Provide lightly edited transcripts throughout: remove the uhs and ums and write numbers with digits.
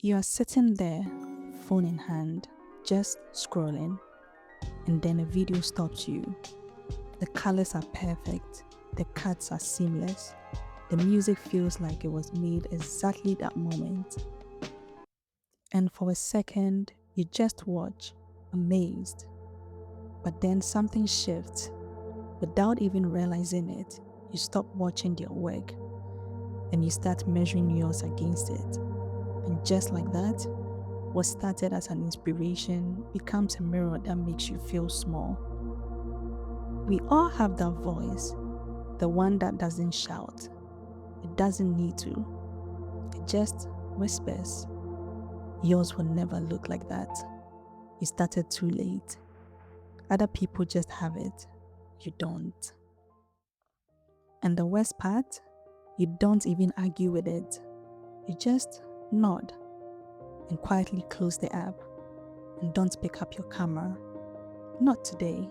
You are sitting there, phone in hand, just scrolling, and then a video stops you. The colors are perfect, the cuts are seamless, the music feels like it was made exactly that moment. And for a second, you just watch, amazed. But then something shifts. Without even realizing it, you stop watching their work and you start measuring yours against it. And just like that, what started as an inspiration becomes a mirror that makes you feel small. We all have that voice, the one that doesn't shout. It doesn't need to. It just whispers. Yours will never look like that. You started too late. Other people just have it. You don't. And the worst part, you don't even argue with it. You just nod and quietly close the app and don't pick up your camera. Not today,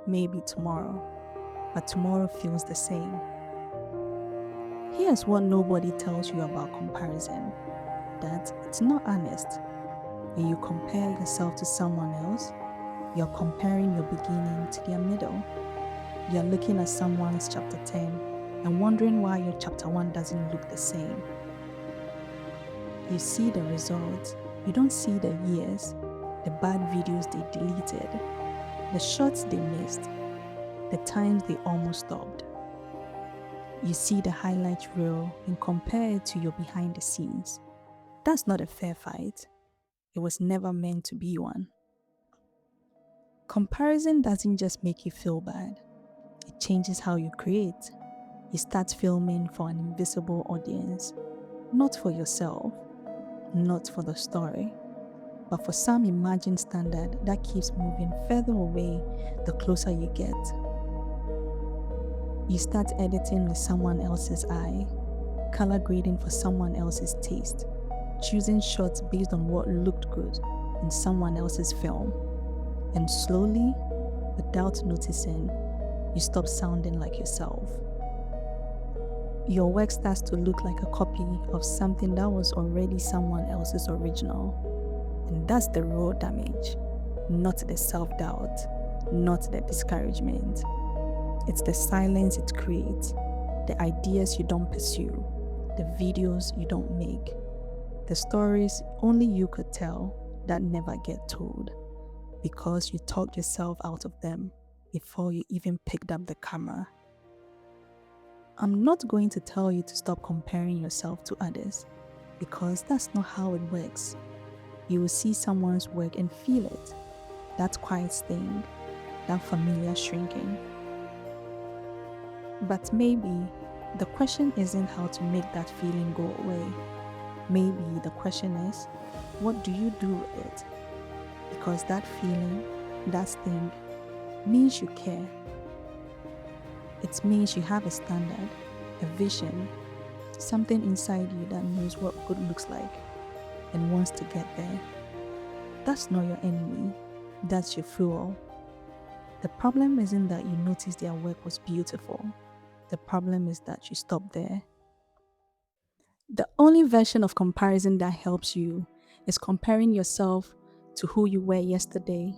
maybe tomorrow, but tomorrow feels the same. Here's what nobody tells you about comparison, that it's not honest. When you compare yourself to someone else, you're comparing your beginning to their middle. You're looking at someone's chapter 10 and wondering why your chapter 1 doesn't look the same. You see the results, you don't see the years, the bad videos they deleted, the shots they missed, the times they almost stopped. You see the highlight reel and compare it to your behind the scenes. That's not a fair fight. It was never meant to be one. Comparison doesn't just make you feel bad, it changes how you create. You start filming for an invisible audience, not for yourself, not for the story, but for some imagined standard that keeps moving further away the closer you get. You start editing with someone else's eye, color grading for someone else's taste, choosing shots based on what looked good in someone else's film. And slowly, without noticing, you stop sounding like yourself. Your work starts to look like a copy of something that was already someone else's original. And that's the raw damage, not the self-doubt, not the discouragement. It's the silence it creates, the ideas you don't pursue, the videos you don't make, the stories only you could tell that never get told, because you talked yourself out of them before you even picked up the camera. I'm not going to tell you to stop comparing yourself to others, because that's not how it works. You will see someone's work and feel it, that quiet sting, that familiar shrinking. But maybe the question isn't how to make that feeling go away. Maybe the question is, what do you do with it? Because that feeling, that sting, means you care. It means you have a standard, a vision, something inside you that knows what good looks like and wants to get there. That's not your enemy, that's your fuel. The problem isn't that you noticed their work was beautiful. The problem is that you stopped there. The only version of comparison that helps you is comparing yourself to who you were yesterday,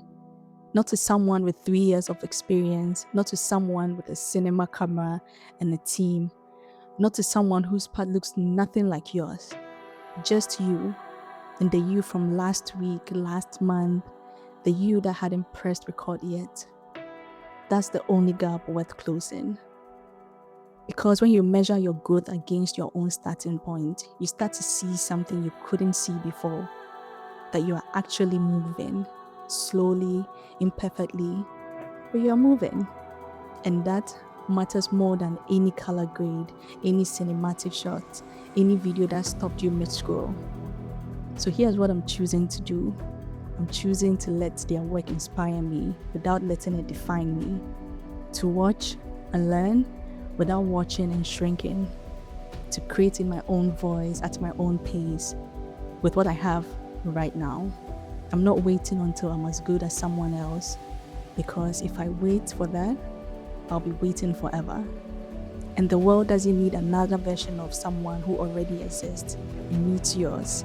not to someone with 3 years of experience, not to someone with a cinema camera and a team, not to someone whose part looks nothing like yours. Just you, and the you from last week, last month, the you that hadn't pressed record yet. That's the only gap worth closing. Because when you measure your growth against your own starting point, you start to see something you couldn't see before, that you are actually moving, slowly, imperfectly, but you are moving. And that matters more than any color grade, any cinematic shot, any video that stopped you mid-scroll. So here's what I'm choosing to do. I'm choosing to let their work inspire me without letting it define me. To watch and learn without watching and shrinking. To create in my own voice, at my own pace, with what I have right now. I'm not waiting until I'm as good as someone else, because if I wait for that, I'll be waiting forever. And the world doesn't need another version of someone who already exists. It needs yours.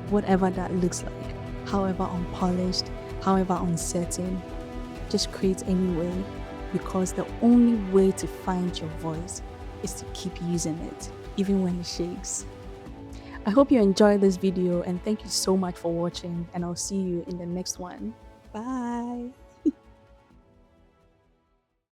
whatever that looks like, however unpolished, however uncertain. Just create anyway, because the only way to find your voice is to keep using it, even when it shakes. I hope you enjoyed this video, and thank you so much for watching, and I'll see you in the next one. Bye.